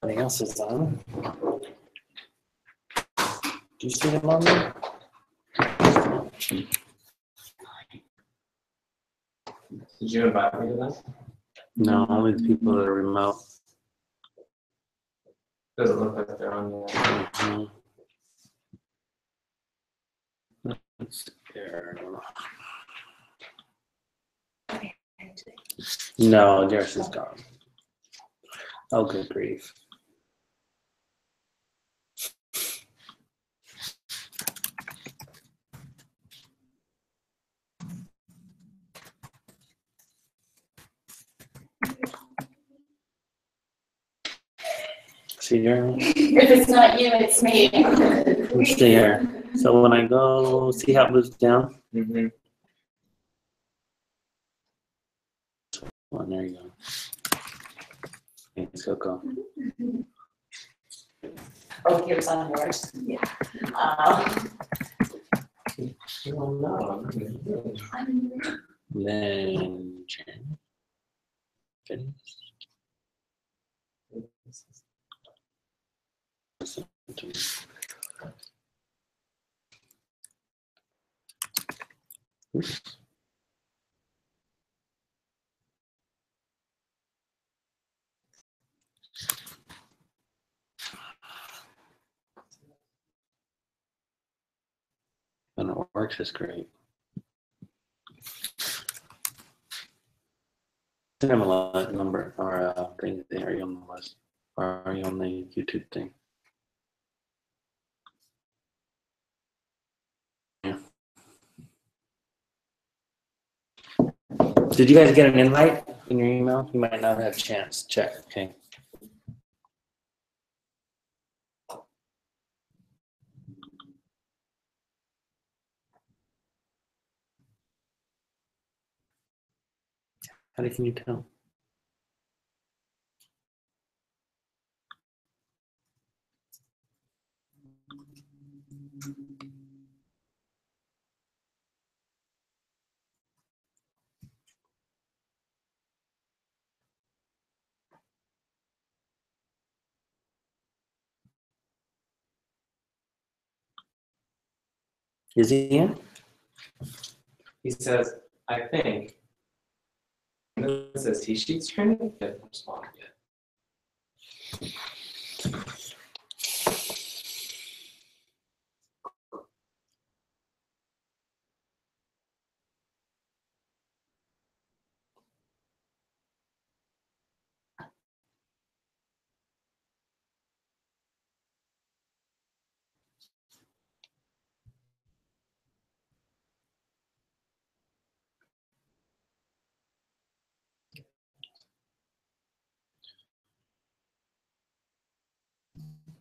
Everything else is on. Do you see them on there? Did you invite me to that? No, only the people that are remote. Doesn't look like they're on there. Mhm. Let's see here. No, Darius is gone. Oh, good grief. See here? If it's not you, it's me. Let's see here. So when I go, see how it moves down? Mm-hmm. Oh, there you go. Thanks, Coco. Oh, here's on yours. Yeah. Then Jen. Finish. Oops. When it works, it's great. I have a lot number or thing. Are you on the list? Or are you on the YouTube thing? Yeah. Did you guys get an invite in your email? You might not have a chance. Check. Okay. How can you tell? Is he in? He says, I think. And then it says T-Sheets training. Didn't respond yet.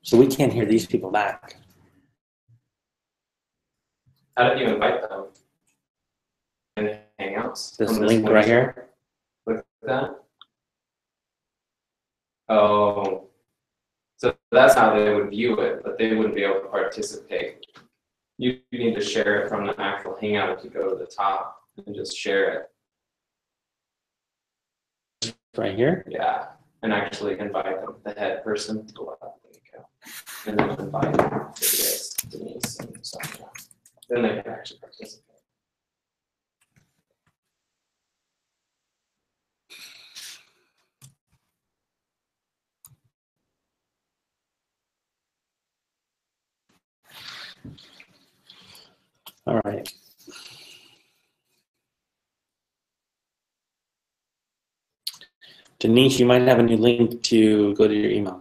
So we can't hear these people back. How did you invite them? In Hangouts? This From link right here. Look at that. Oh. So that's how they would view it, but they wouldn't be able to participate. You need to share it from the actual Hangout if you go to the top and just share it. Right here. Yeah. And actually invite them, the head person. There you go. And then invite Denise and Sonia. Then they can actually participate. All right. Denise, you might have a new link to go to your email.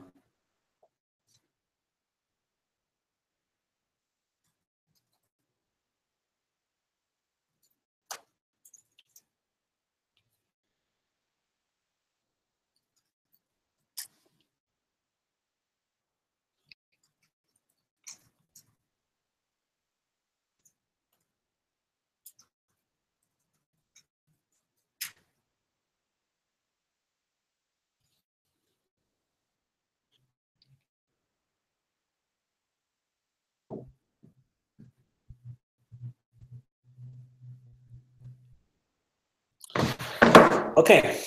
Okay,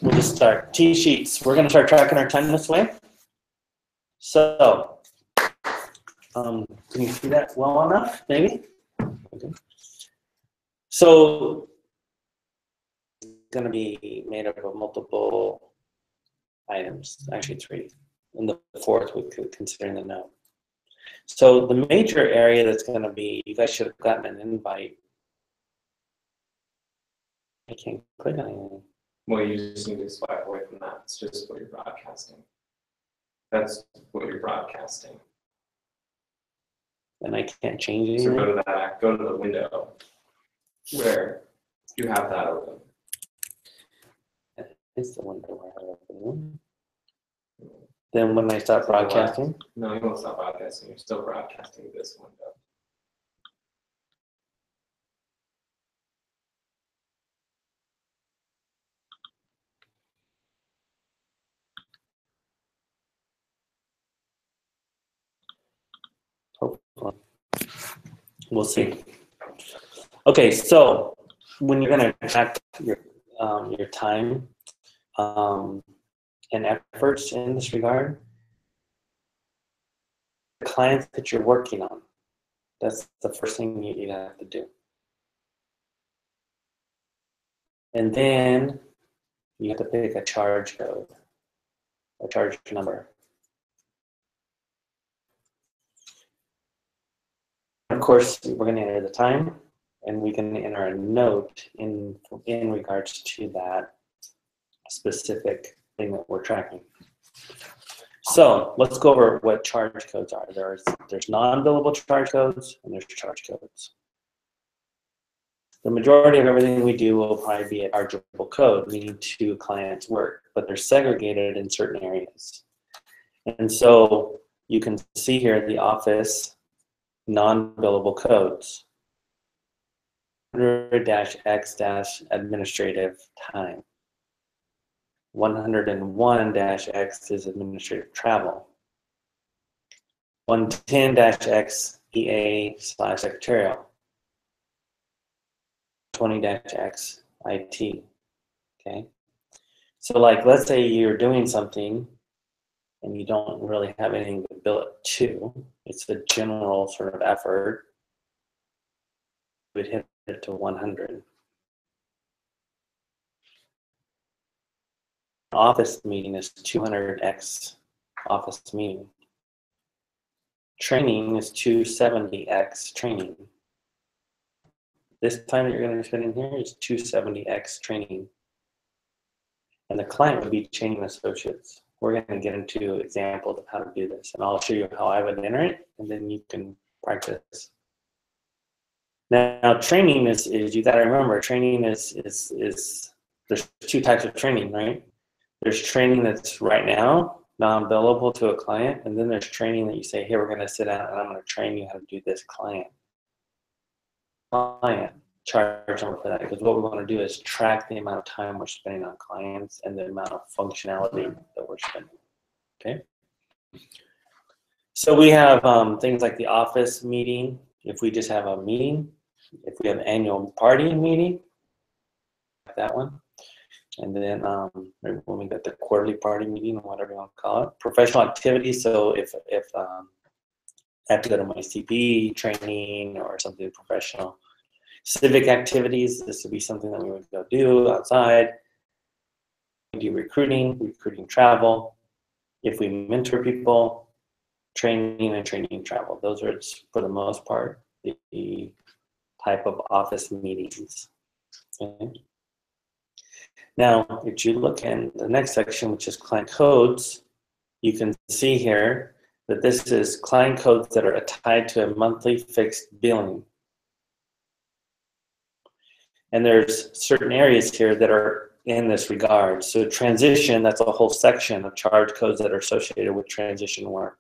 we'll just start. T-sheets. We're going to start tracking our time this way. So, can you see that well enough, maybe? Okay. So, it's going to be made up of multiple items, actually 3. And the 4th we could consider the note. So the major area that's going to be, you guys should have gotten an invite. I can't click on anything. Well, you just need to swipe away from that. It's just what you're broadcasting. That's what you're broadcasting. And I can't change So anything. go to the window where you have that open. It's the window where I open it. Then when I start broadcasting, No, you won't stop broadcasting. You're still broadcasting this window. hopefully. We'll see. Okay, so when you're going to track your time and efforts in this regard, the clients that you're working on, that's the first thing you have to do. And then you have to pick a charge code, a charge number. Of course, we're going to enter the time, and we can enter a note in regards to that specific thing that we're tracking. So let's go over what charge codes are. There's non-billable charge codes and there's charge codes. The majority of everything we do will probably be a chargeable code, meaning to client's work, but they're segregated in certain areas. And so you can see here the office non-billable codes. 100-X- administrative time. 101-X is administrative travel. 110-X EA/secretarial. 20-X IT. Okay. So like, let's say you're doing something and you don't really have anything to bill it to. It's a general sort of effort. We'd hit it to 100. Office meeting is 200X office meeting. Training is 270X training. This time that you're going to spend in here is 270X training. And the client would be training associates. We're going to get into examples of how to do this, and I'll show you how I would enter it, and then you can practice. Now training is you got to remember, training is there's 2 types of training, right? There's training that's right now, non-billable to a client, and then there's training that you say, hey, we're going to sit down and I'm going to train you how to do this client charge number for that, because what we want to do is track the amount of time we're spending on clients and the amount of functionality that we're spending. Okay. So we have things like the office meeting. If we just have a meeting, if we have an annual party meeting, like that one. And then maybe when we get the quarterly party meeting or whatever you want to call it. Professional activities. So if I have to go to my CPE training or something professional. Civic activities, this would be something that we would go do outside. We do recruiting travel. If we mentor people, training and training travel. Those are, for the most part, the type of office meetings. Okay. Now, if you look in the next section, which is client codes, you can see here that this is client codes that are tied to a monthly fixed billing. And there's certain areas here that are in this regard. So transition, that's a whole section of charge codes that are associated with transition work.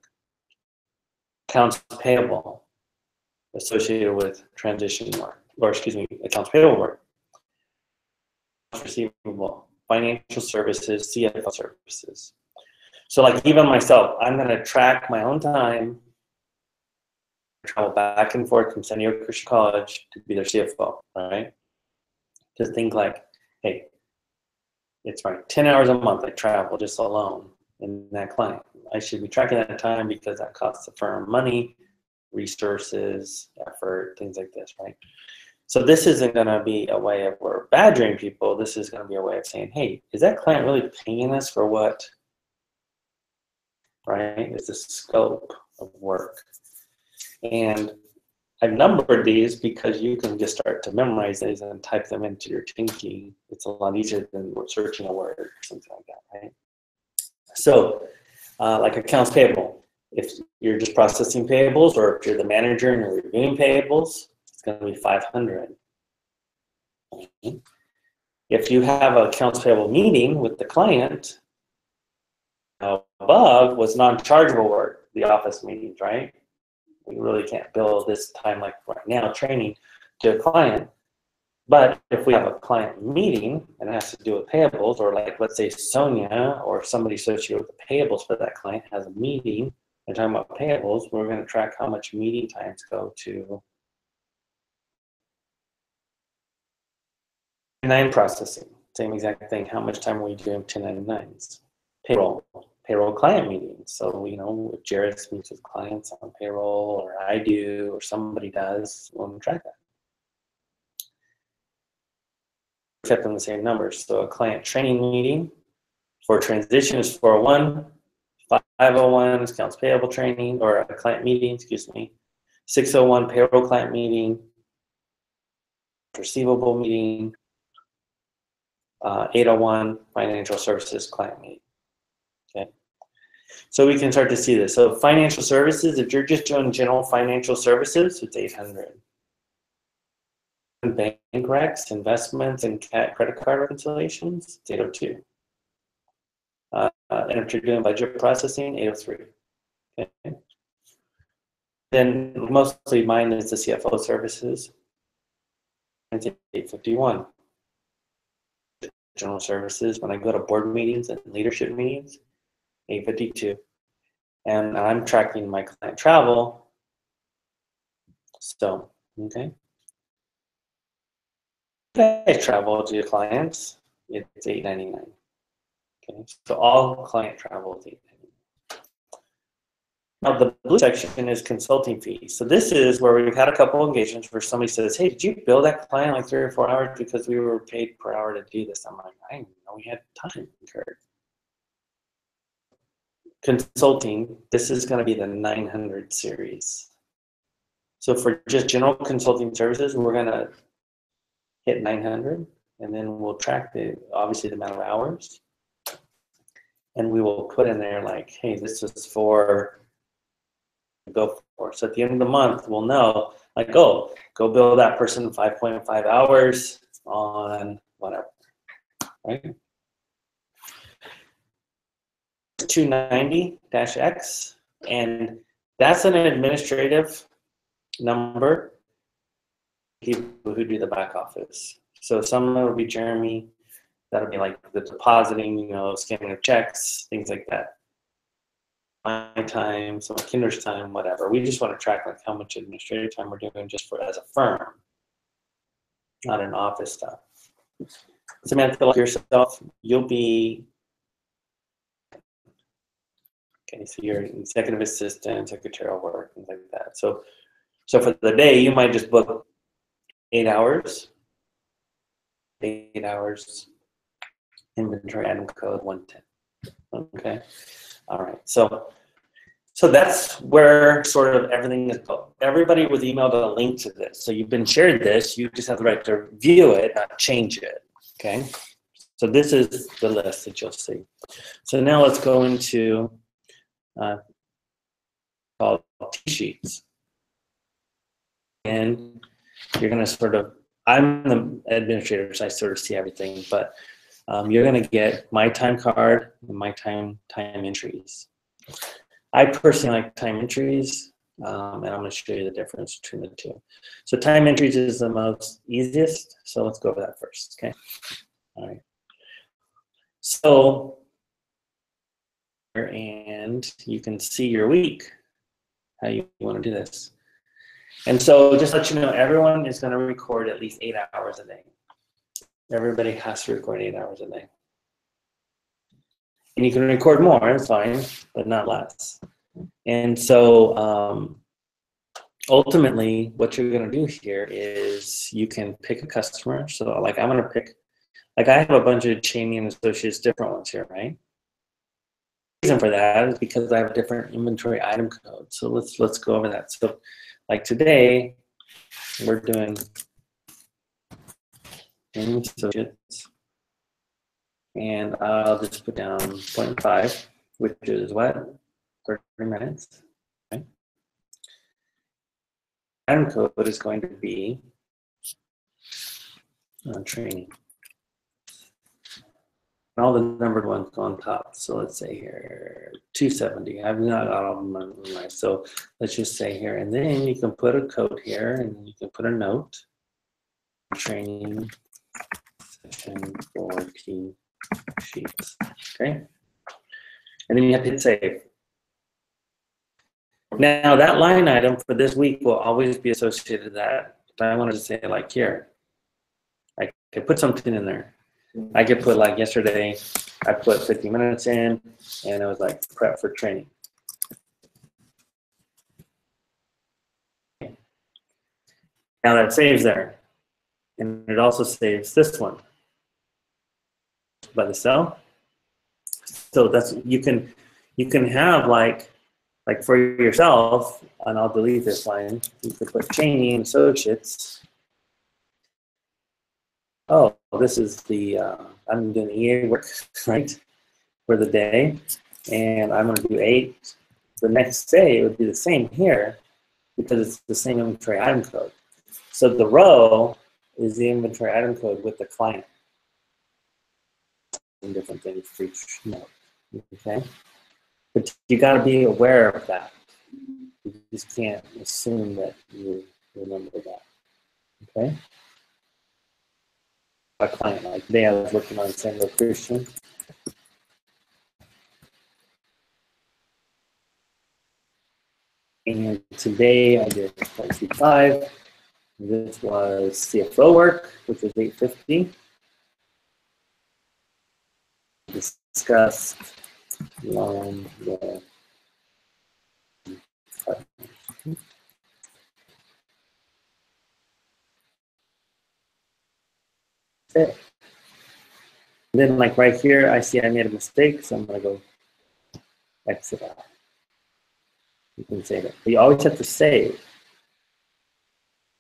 Accounts payable, associated with transition work, or excuse me, accounts payable work. Receivable, financial services, CFO services. So like even myself, I'm going to track my own time, travel back and forth from San Diego Christian College to be their CFO, right? To think like, hey, it's right, 10 hours a month I travel just alone in that client. I should be tracking that time because that costs the firm money, resources, effort, things like this, right? So this isn't going to be a way of we're badgering people. This is going to be a way of saying, hey, is that client really paying us for what, right? Is the scope of work. And I've numbered these because you can just start to memorize these and type them into your thinking. It's a lot easier than searching a word or something like that, right? So, like accounts payable, if you're just processing payables, or if you're the manager and you're reviewing payables, it's going to be 500. If you have an accounts payable meeting with the client, above was non-chargeable work, the office meetings, right? We really can't bill this time like right now, training to a client. But if we have a client meeting and it has to do with payables, or like let's say Sonia or somebody associated with the payables for that client has a meeting and talking about payables, we're going to track how much meeting times go to 1099 processing. Same exact thing. How much time are we doing 1099s? Payroll client meetings. So, you know, if Jairus meets with clients on payroll, or I do, or somebody does, we'll track that. Kept them the same numbers. So a client training meeting for transition is 401, 501 is accounts payable training, or a client meeting, excuse me, 601 payroll client meeting, receivable meeting, 801 financial services client meeting. Okay, so we can start to see this. So financial services, if you're just doing general financial services, it's 800. Bank recs, investments, and credit card reconciliations, it's 802. And if you're doing budget processing, 803. Okay. Then mostly mine is the CFO services. It's 851. General services, when I go to board meetings and leadership meetings, 852. And I'm tracking my client travel. So, okay. I travel to clients, it's $899. Okay, so all client travel is $899. Now the blue section is consulting fees. So this is where we've had a couple engagements where somebody says, hey, did you bill that client like 3 or 4 hours because we were paid per hour to do this? I'm like, I didn't know we had time incurred. Consulting, this is going to be the 900 series. So for just general consulting services, we're going to hit 900, and then we'll track obviously the amount of hours, and we will put in there like, hey, this is for go for. So at the end of the month, we'll know like, oh, go bill that person 5.5 hours on whatever, right? 290-X, and that's an administrative number. People who do the back office. So some will be Jeremy. That'll be like the depositing, you know, scanning of checks, things like that. My time, some of Kinder's time, whatever. We just want to track like how much administrative time we're doing just for as a firm, not in office stuff. Samantha, like yourself, you'll be okay. So you're executive assistant, secretarial work, things like that. So for the day, you might just book 8 hours. 8 hours. Inventory item code 110. Okay. All right. So that's where sort of everything is built. Everybody was emailed a link to this. So you've been shared this. You just have the right to view it, not change it. Okay. So this is the list that you'll see. So now let's go into called T-sheets. And you're going to sort of, I'm the administrator, so I sort of see everything, but you're going to get my time card and my time entries. I personally like time entries, and I'm going to show you the difference between the two. So time entries is the most easiest, so let's go over that first, okay? All right. So, and you can see your week, how you want to do this. And so just let you know, everyone is going to record at least 8 hours a day. Everybody has to record 8 hours a day. And you can record more, it's fine, but not less. And so ultimately, what you're going to do here is you can pick a customer. So like I'm going to pick, like I have a bunch of Cheney and Associates, different ones here, right? The reason for that is because I have a different inventory item code. So let's go over that. So like today, we're doing Cheney and Associates, and I'll just put down 0.5, which is what? 30 minutes. Okay. Item code is going to be training. And all the numbered ones go on top. So let's say here 270. I've not got all of them memorized. So let's just say here, and then you can put a code here, and you can put a note. Training session 14 sheets. Okay. And then you have to hit save. Now that line item for this week will always be associated to that. If I wanted to say like here, I could put something in there. I could put like yesterday, I put 50 minutes in, and it was like prep for training. Now that saves there. And it also saves this one by the cell. So that's, you can have like for yourself, and I'll delete this line, you could put Cheney and Associates. Oh, this is the, I'm doing EA work, right, for the day, and I'm going to do 8. The next day, it would be the same here because it's the same inventory item code. So the row is the inventory item code with the client. And different things for each node, okay? But you got to be aware of that. You just can't assume that you remember that, okay? A client, like today I was working on San Diego Christian. And today I did 0.25. This was CFO work, which was 850. Discussed loan with partners. Okay. And then like right here, I see I made a mistake, so I'm gonna go exit out. You can save it. But you always have to save.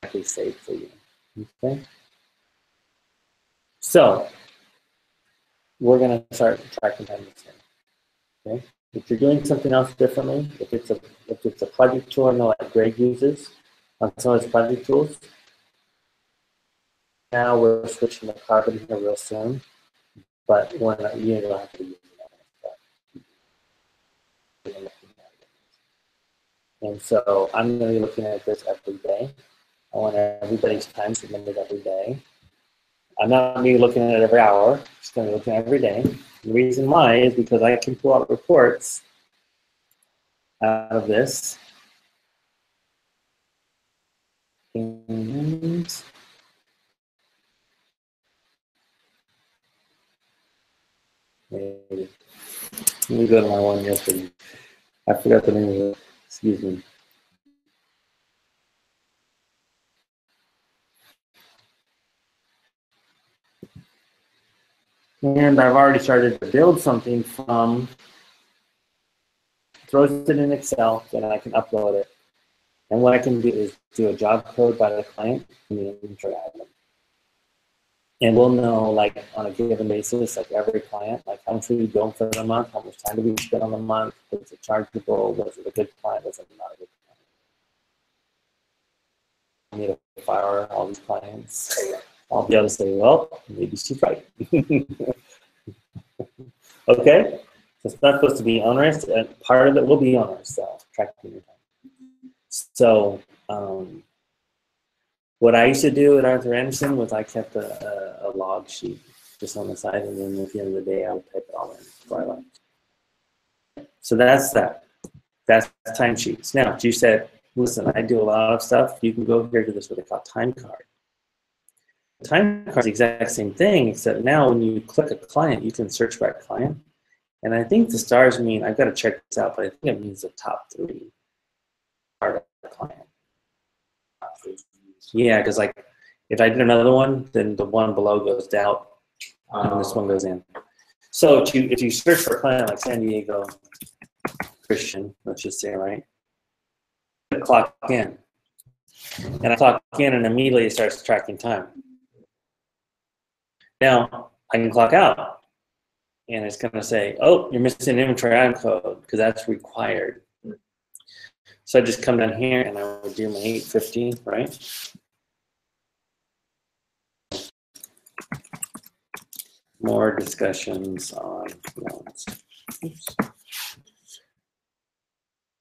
Actually save for you. Okay. So we're gonna start tracking time this thing. Okay. If you're doing something else differently, if it's a project tool, I know like Greg uses on some of his project tools. Now we're switching to Carbon here real soon, but we're not, you don't have to use that. And so I'm going to be looking at this every day. I want everybody's time submitted every day. I'm not going to be looking at it every hour. I'm just going to be looking at it every day. The reason why is because I can pull out reports out of this. And let me go to my one yesterday. I forgot the name of it. Excuse me. And I've already started to build something from, throws it in Excel, then I can upload it. And what I can do is do a job code by the client in the inventory item. And we'll know, like, on a given basis, like every client, like how much we bill for the month, how much time do we spend on the month, was it chargeable, was it a good client, was it not a good client? I need to fire all these clients. I'll be able to say, well, maybe she's right. Okay? So it's not supposed to be onerous, and part of it will be onerous, so tracking your time. So, what I used to do at Arthur Andersen was I kept a log sheet just on the side, and then at the end of the day, I would type it all in before I left. So that's that. That's timesheets. Now, you said, listen, I do a lot of stuff. You can go here to this what they call time card. Time card is the exact same thing, except now when you click a client, you can search by client, And I think the stars mean, I've got to check this out, but I think it means the top 3 part of the client. Yeah, because like if I did another one, then the one below goes down and this one goes in. So if you search for a client like San Diego Christian, let's just say, right? Clock in. And I clock in and immediately it starts tracking time. Now I can clock out and it's going to say, oh, you're missing inventory item code because that's required. So I just come down here and I would do my 850, right? More discussions on loans. Oops.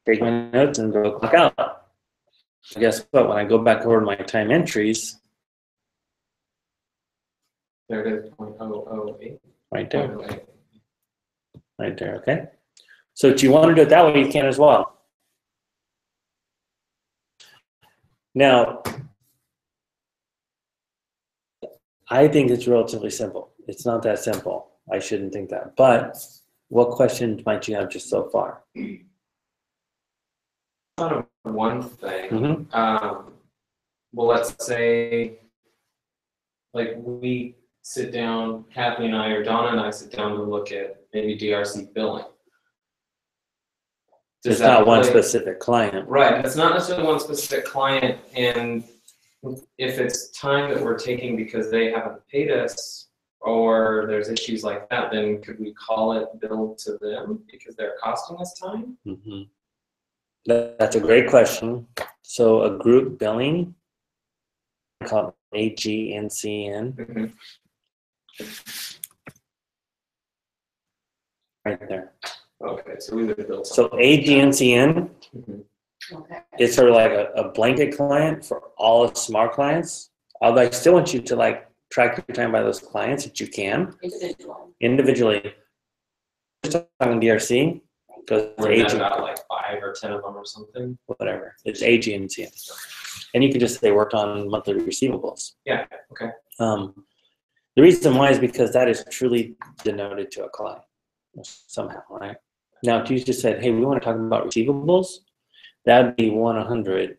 Take my notes and go clock out. So guess what? When I go back over to my time entries, There it is, 0.008. right there, right there, okay? So if you want to do it that way, you can as well. Now, I think it's relatively simple. It's not that simple. I shouldn't think that. But what questions might you have just so far? Thought of one thing. Mm-hmm. Well, let's say, like we sit down, Kathy and I, or Donna and I sit down to look at maybe DRC billing. Does It's that not one relate- specific client. Right, it's not necessarily one specific client, and if it's time that we're taking because they haven't paid us, or there's issues like that, then could we call it billed to them because they're costing us time? Mm-hmm. That's a great question. So a group billing, called AGNCN, right there. Okay, so we would bill. So AGNCN Okay. is sort of like a blanket client for all of smart clients. Although I still want you to like track your time by those clients that you can individually. Just talking DRC because We're AG, about like 5 or 10 of them or something. whatever. It's AGNCN, and you can just say work on monthly receivables. Yeah. Okay. The reason why is because that is truly denoted to a client somehow, right? Now, if you just said, hey, we want to talk about receivables, that would be 100.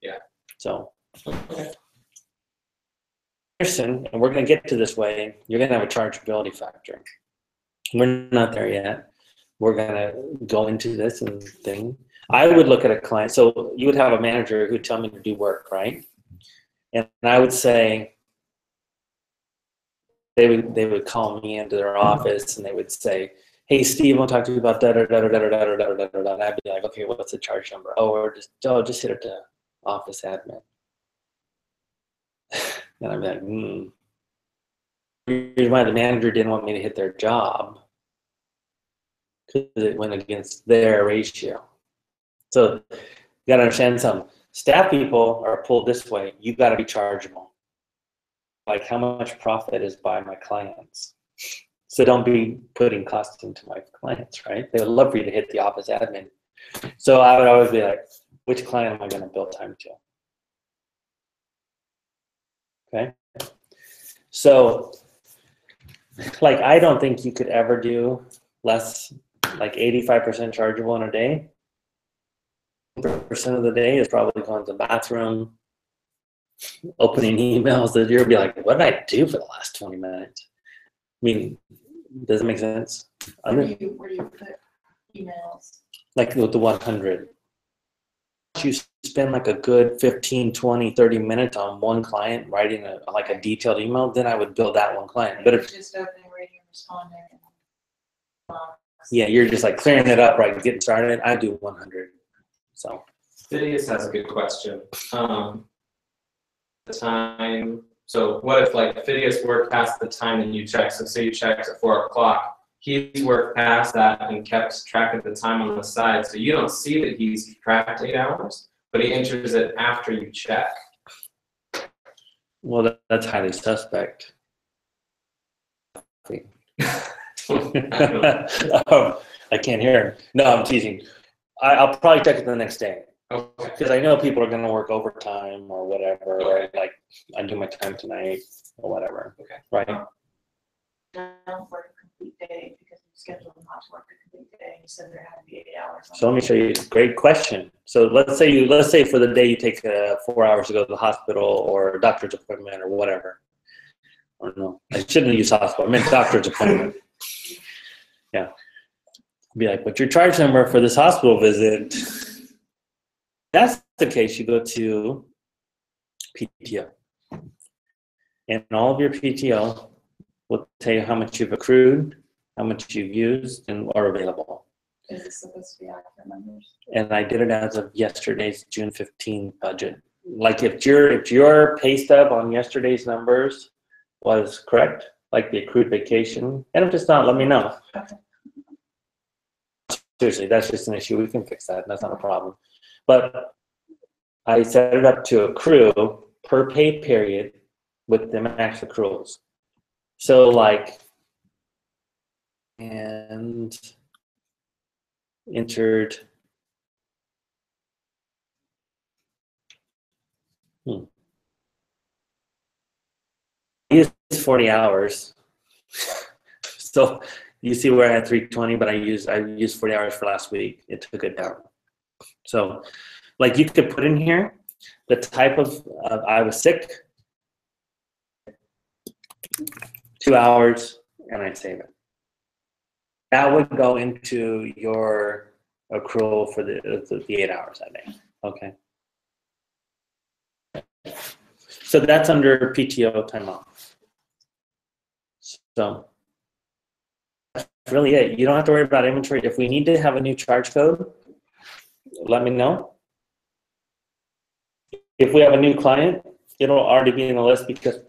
Yeah. So, Okay. Pearson, and we're going to get to this way, you're going to have a chargeability factor. We're not there yet. We're going to go into this and thing. I would look at a client. So you would have a manager who'd tell me to do work, right? And I would say, they would call me into their office and they would say, hey, Steve, I want to talk to you about da da da da da da da da da da. And I'd be like, okay, what's the charge number? Oh, or just hit it to office admin. And I'd be like, Here's why the manager didn't want me to hit their job, because it went against their ratio. So you got to understand something. Staff people are pulled this way. You got to be chargeable. Like how much profit is by my clients. So don't be putting costs into my clients, right? They would love for you to hit the office admin. So I would always be like, which client am I going to bill time to? Okay. So like, I don't think you could ever do less, like 85% chargeable in a day. 100% of the day is probably going to the bathroom, opening emails that you'll be like, what did I do for the last 20 minutes? I mean, does it make sense? Where do you put emails? Like with the 100. You spend like a good 15, 20, 30 minutes on one client writing like a detailed email, then I would build that one client. But if, Just opening, reading, responding. yeah, you're just like clearing it up, right, getting started, I do 100. So Phidias has a good question. The time, so what if like Phidias worked past the time that you checked? So say you checked at 4 o'clock, he's worked past that and kept track of the time on the side. So you don't see that he's tracked 8 hours, but he enters it after you check. well, that's highly suspect. I can't hear him. No, I'm teasing. I'll probably check it the next day. Okay. Because I know people are going to work overtime or whatever, or like I do my time tonight or whatever. Okay. Right? Down for a complete day because scheduled not to work a complete day? You said there had to be 8 hours. So let me show you. Great question. So let's say for the day you take 4 hours to go to the hospital or a doctor's appointment or whatever. Or no, I shouldn't have used hospital. I meant doctor's appointment. Yeah. Be like, what's your charge number for this hospital visit? If that's the case, you go to PTO. And all of your PTO will tell you how much you've accrued, how much you've used, and are available. Is it supposed to be accurate numbers? And I did it as of yesterday's June 15 budget. Like if your pay stub on yesterday's numbers was correct, like the accrued vacation, and if it's not, let me know. Okay. Seriously, that's just an issue. We can fix that. That's not a problem. But I set it up to accrue per pay period with the max accruals. So like, and entered used 40 hours. So you see where I had 320, but I used 40 hours for last week. It took it down. So like you could put in here the type of I was sick, 2 hours, and I save it. That would go into your accrual for the 8 hours that day. Okay. So that's under PTO time off. So that's really it. You don't have to worry about inventory. If we need to have a new charge code, let me know. If we have a new client, it'll already be in the list because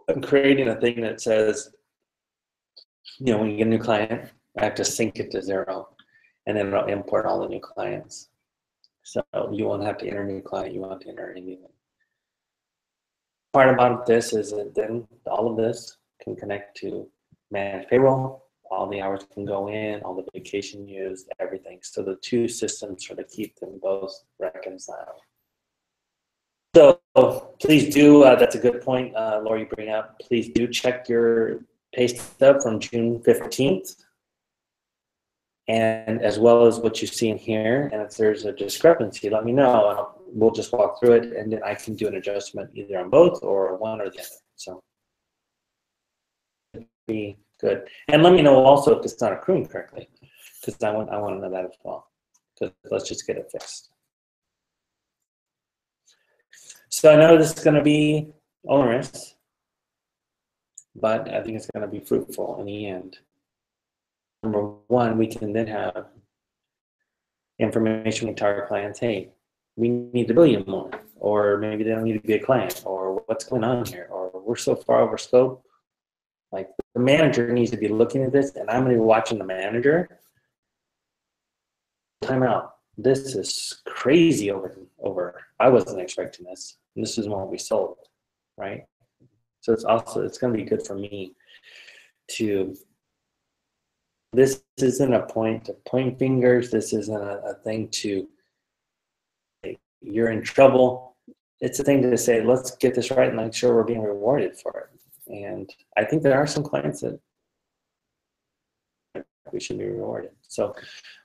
I'm creating a thing that says, you know, when you get a new client, I have to sync it to 0, and then it'll import all the new clients. So you won't have to enter a new client. You won't have to enter anything. Part about this is that then all of this can connect to manage payroll. All the hours can go in, all the vacation used, everything. So the two systems sort of keep them both reconciled. So please do, that's a good point, Laura, you bring up. Please do check your pay stub from June 15th. And as well as what you see in here. And if there's a discrepancy, let me know. And we'll just walk through it, and then I can do an adjustment either on both or one or the other. So be good. And let me know also if it's not accruing correctly, because I want to know that as well. Because let's just get it fixed. So I know this is going to be onerous, but I think it's going to be fruitful in the end. Number one, we can then have information to our clients. Hey, we need to bill you more, or maybe they don't need to be a client, or what's going on here, or we're so far over scope. Like the manager needs to be looking at this, and I'm going to be watching the manager. Time out. This is crazy over. I wasn't expecting this. And this is what we sold, right? So it's going to be good for me to. This isn't a point to point fingers. This isn't a thing to, you're in trouble. It's a thing to say, let's get this right and make sure we're being rewarded for it. And I think there are some clients that we should be rewarded. So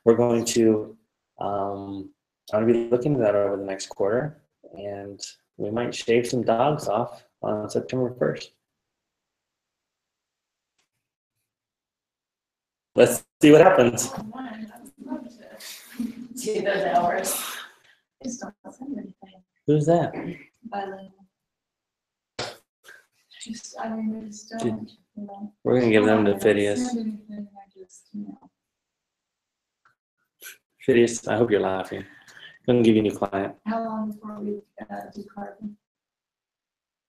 we're going to, I'm going to be looking at that over the next quarter, and we might shave some dogs off on September 1st. Let's see what happens. I would love to see those hours. Just don't send anything. Who's that? Bilingual. I just don't, you know. We're going to give them I to don't Phidias. send anything, I just, you know. Phidias, I hope you're laughing. I'm going to give you a new client. How long before we do carbon?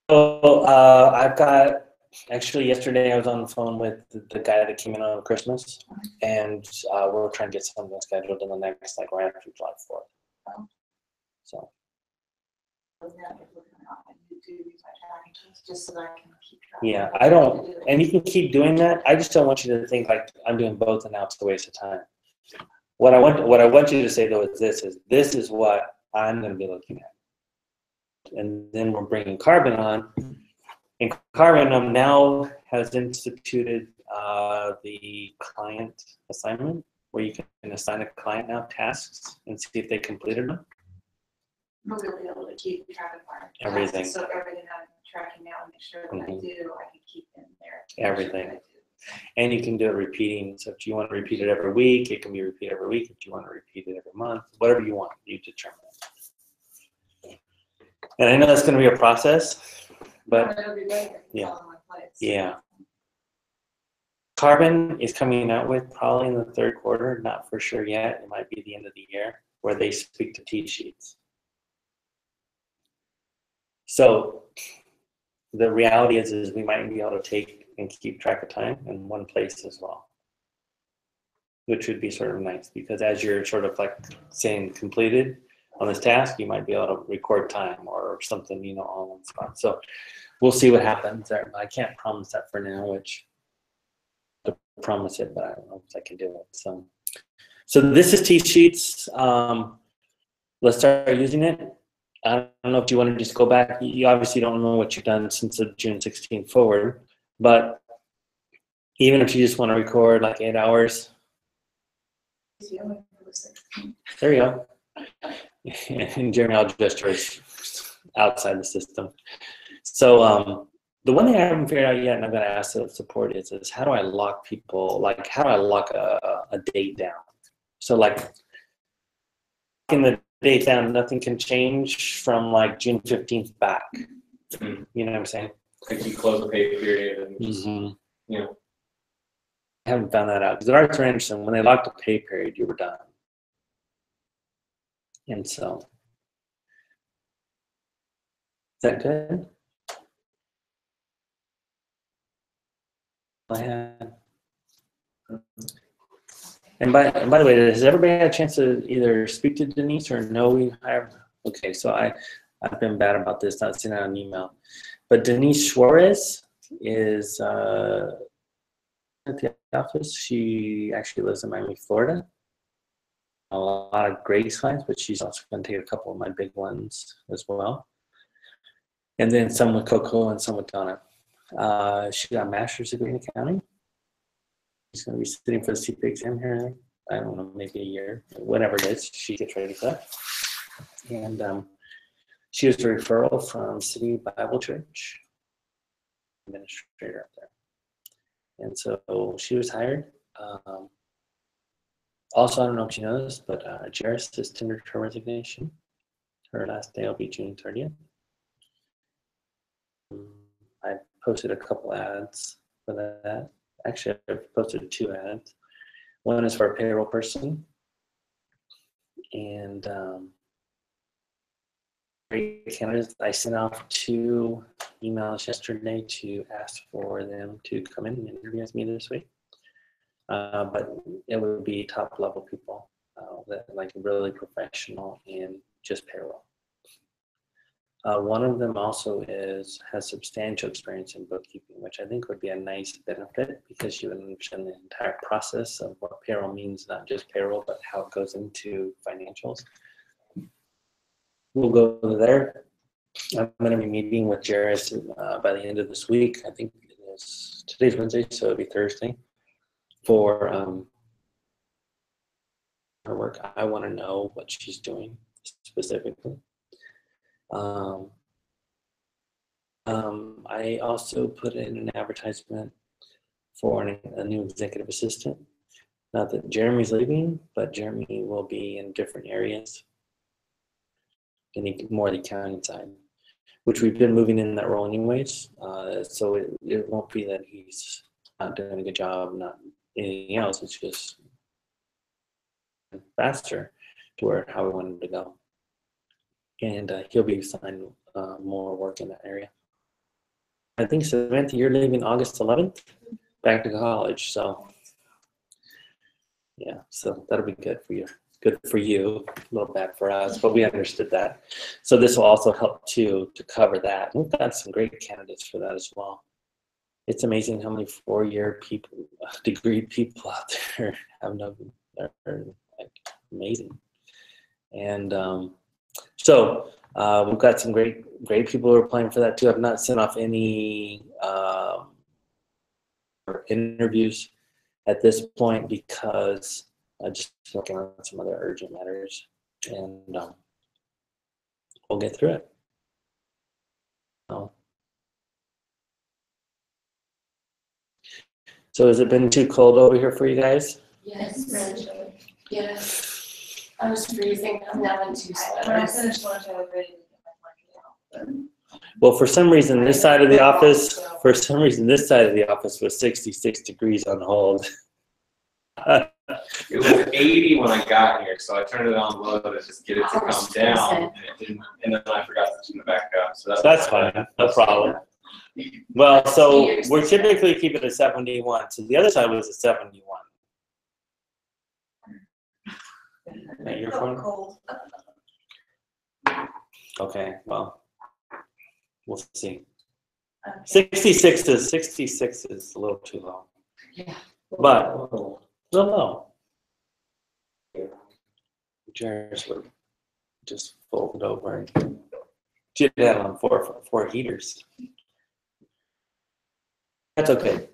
So I've got, actually yesterday I was on the phone with the guy that came in on Christmas, and we're trying to get something scheduled in the next, like right after July 4th. Oh. So. Just so that I can keep track. Yeah, I don't, and you can keep doing that. I just don't want you to think like I'm doing both and now it's a waste of time. What I want you to say though is this is what I'm going to be looking at. And then we're bringing Carbon on, and Carbon now has instituted the client assignment, where you can assign a client now tasks and see if they completed them. We'll be able to keep track of our tasks. Everything. So everything I'm tracking now, and make sure that I do, I can keep in there. Everything. Make sure that I do. And you can do it repeating. So if you want to repeat it every week, it can be repeated every week. If you want to repeat it every month, whatever you want, you determine it. And I know that's going to be a process, but It'll be later. It's yeah. all on my plate. yeah. Carbon is coming out with probably in the third quarter, not for sure yet. It might be the end of the year, where they speak to T-sheets. So the reality is we might be able to take and keep track of time in one place as well, which would be sort of nice, because as you're sort of like saying completed on this task, you might be able to record time or something, you know, all in one spot. So we'll see what happens there. I can't promise that for now, which to promise it, but I don't know if I can do it. So this is T-sheets. Let's start using it. I don't know if you want to just go back. You obviously don't know what you've done since the June 16th forward, but even if you just want to record like 8 hours, there you go. And Jeremy, I'll just yours outside the system. So the one thing I haven't figured out yet, and I'm going to ask the support is how do I lock people? Like, how do I lock a date down? So like in the date down, nothing can change from like June 15th back. Mm-hmm. You know what I'm saying? Like you close the pay period and just, Mm-hmm. you know. I haven't found that out because at Arthur Anderson, when they locked the pay period, you were done. And so, is that good? And by the way, has everybody had a chance to either speak to Denise or know we have? Okay, so I've been bad about this, not sending out an email. But Denise Suarez is at the office. She actually lives in Miami, Florida. A lot of great clients, but she's also going to take a couple of my big ones as well. And then some with Coco and some with Donna. She got a master's degree in accounting. She's going to be sitting for the CPA exam here, I don't know, maybe a year, whatever it is, she gets ready for that. And she was a referral from City Bible Church, administrator up there. And so she was hired. Also, I don't know if you know this, but Jairus has tendered her resignation. Her last day will be June 30th. I posted a couple ads for that. Actually, I've posted 2 ads. One is for a payroll person. And great candidates. I sent off 2 emails yesterday to ask for them to come in and interview with me this week. But it would be top level people that like really professional in just payroll. One of them also has substantial experience in bookkeeping, which I think would be a nice benefit because you would understand the entire process of what payroll means, not just payroll, but how it goes into financials. We'll go there. I'm going to be meeting with Jairus by the end of this week. I think today's Wednesday, so it'll be Thursday. For her work, I want to know what she's doing specifically. I also put in an advertisement for a new executive assistant. Not that Jeremy's leaving, but Jeremy will be in different areas, more the accounting side, which we've been moving in that role anyways. So it won't be that he's not doing a good job, not anything else. It's just faster to where how we wanted to go. And he'll be assigned more work in that area. I think, Samantha, you're leaving August 11th back to college. So, yeah, so that'll be good for you. Good for you, a little bad for us, but we understood that. So this will also help too to cover that. We've got some great candidates for that as well. It's amazing how many 4-year people, degree people out there have no, they're like amazing. And so we've got some great people who are applying for that too. I've not sent off any interviews at this point because I'm just working on some other urgent matters, and we'll get through it. So has it been too cold over here for you guys? Yes, yes. I was freezing, I'm now in 2 When I sweaters. finished lunch, I was ready to get my blanket out. Well, for some reason, this side of the office was 66 degrees on hold. It was 80 when I got here, so I turned it on low to just get it to come down, and it didn't, and then I forgot to turn it back up, so That's fine, no problem. Well, so we're typically keeping it at 71, so the other side was at 71. Hey, your phone? Cold. Okay, well, we'll see. 66 is a little too low. Yeah. But a little low. Chairs were just folded over and did that on four heaters. That's okay.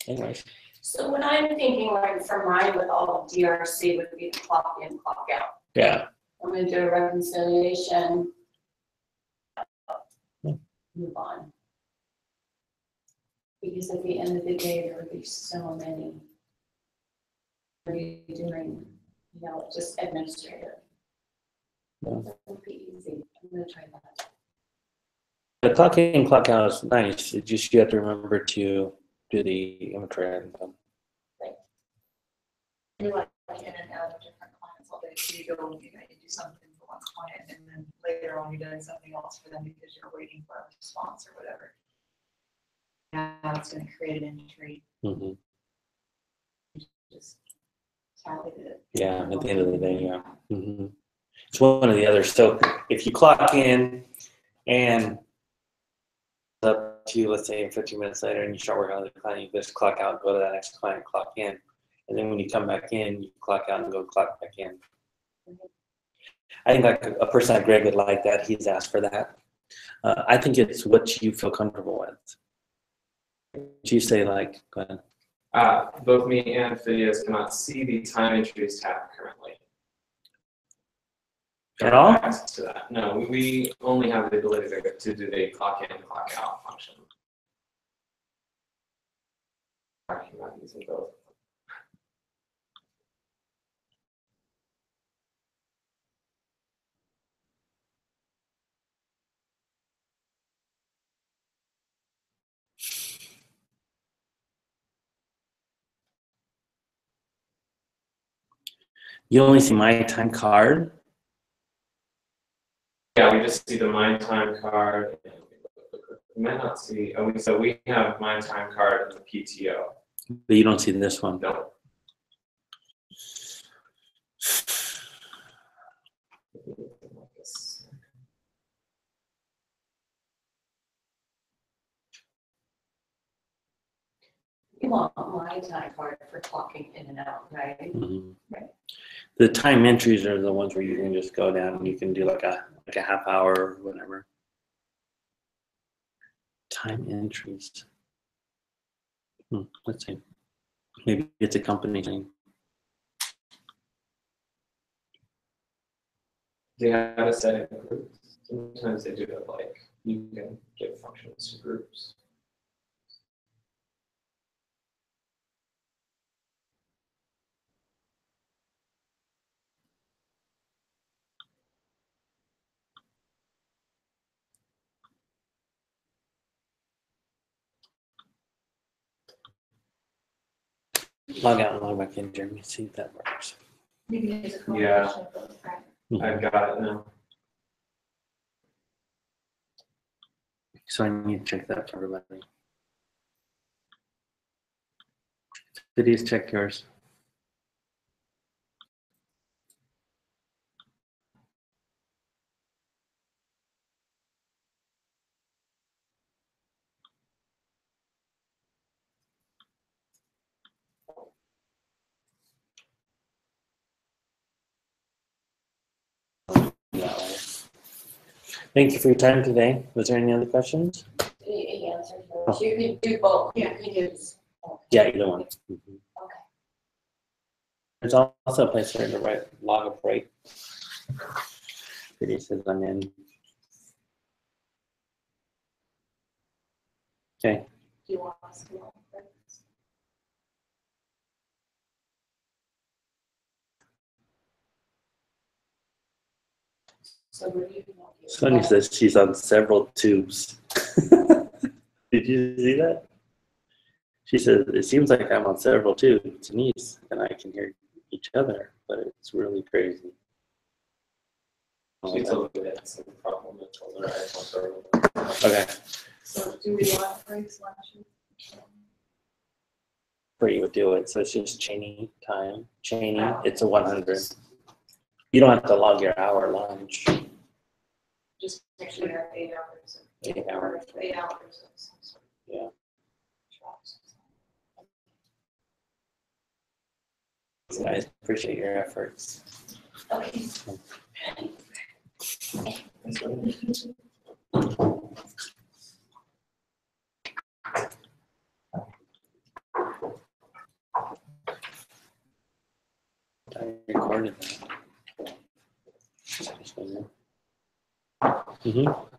Anyways. So what I'm thinking, like for mine with all of DRC would be the clock in, clock out. Yeah. I'm gonna do a reconciliation. Move on. Because at the end of the day, there would be so many. What are you doing? You know, just administrative. Yeah. That would be easy. I'm gonna try that. The clock in, clock out is nice. It's just you have to remember to do the inventory item. You're like in and out of different clients all day, so you go, you know, you do something for one client, and then later on you're doing something else for them because you're waiting for a response or whatever. Now it's gonna create an entry, Mm-hmm. just tallied it. Yeah, at the end of the day, yeah. Mm-hmm. It's one or the other. So if you clock in and up to, let's say, 15 minutes later, and you start working on the client, you just clock out, go to that next client, clock in. And then when you come back in, you clock out and go clock back in. I think like a person like Greg would like that. He's asked for that. I think it's what you feel comfortable with. Would you say like, go ahead. Both me and Phidias cannot see the time entries tab currently. At all? Access to that. No, we only have the ability to do the clock in, clock out function. I'm not using both. You only see my time card. Yeah, we just see the My Time card. We might not see, so we have My Time card and the PTO. But you don't see this one. No. You want my time card for clocking in and out, right? Mm-hmm. Right. The time entries are the ones where you can just go down and you can do like a half hour or whatever. Time entries. Let's see. Maybe it's a company thing. Do you have a setting of groups? Sometimes they do it like you can give functions to groups. Log out and log back in, Jeremy. See if that works. You can use a Yeah. combination of both, right? I've got it now. So I need to check that for everybody. Please check yours. Thank you for your time today. Was there any other questions? Yeah, plus or first. You could do both. You could do. Yeah, either one. Mhm. Okay. There's also a place for her to write log a break. It says I'm in. Okay, Do you want us to go first? So what do you want? Sonia says she's on several tubes. Did you see that? She says, it seems like I'm on several tubes, Denise, and I can hear each other, but it's really crazy. She told me that's a problem. I told her I told her. Okay, So do we want breaks, lunches? where you would do it, so it's just chaining time, chaining, it's a 100. You don't have to log your hour lunch. Just make sure you have 8 hours. 8 hours. 8 hours of some sort. Yeah. I appreciate your efforts. Okay. I recorded that. Mm-hmm.